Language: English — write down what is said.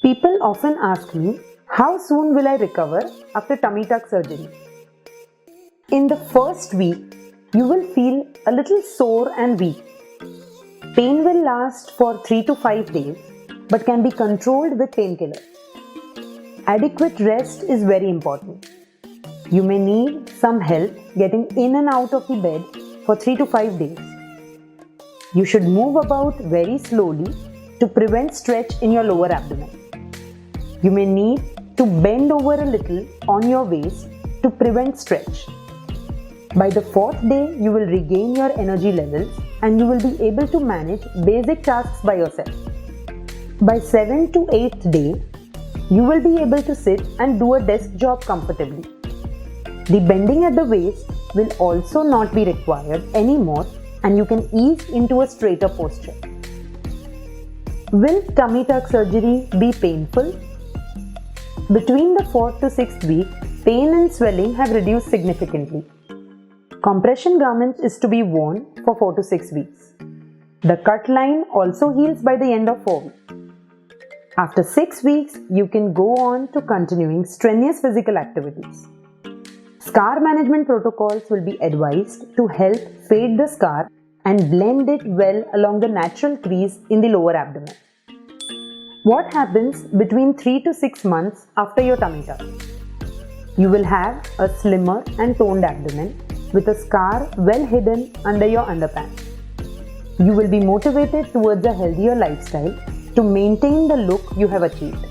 People often ask me, how soon will I recover after tummy tuck surgery? In the first week, you will feel a little sore and weak. Pain will last for 3 to 5 days but can be controlled with painkillers. Adequate rest is very important. You may need some help getting in and out of the bed for 3 to 5 days. You should move about very slowly to prevent stretch in your lower abdomen. You may need to bend over a little on your waist to prevent stretch. By the 4th day, you will regain your energy levels and you will be able to manage basic tasks by yourself. By 7th to 8th day, you will be able to sit and do a desk job comfortably. The bending at the waist will also not be required anymore and you can ease into a straighter posture. Will tummy tuck surgery be painful? Between the 4th to 6th week, pain and swelling have reduced significantly. Compression garment is to be worn for 4 to 6 weeks. The cut line also heals by the end of 4 weeks. After 6 weeks, you can go on to continuing strenuous physical activities. Scar management protocols will be advised to help fade the scar and blend it well along the natural crease in the lower abdomen. What happens between 3 to 6 months after your tummy tuck? You will have a slimmer and toned abdomen with a scar well hidden under your underpants. You will be motivated towards a healthier lifestyle to maintain the look you have achieved.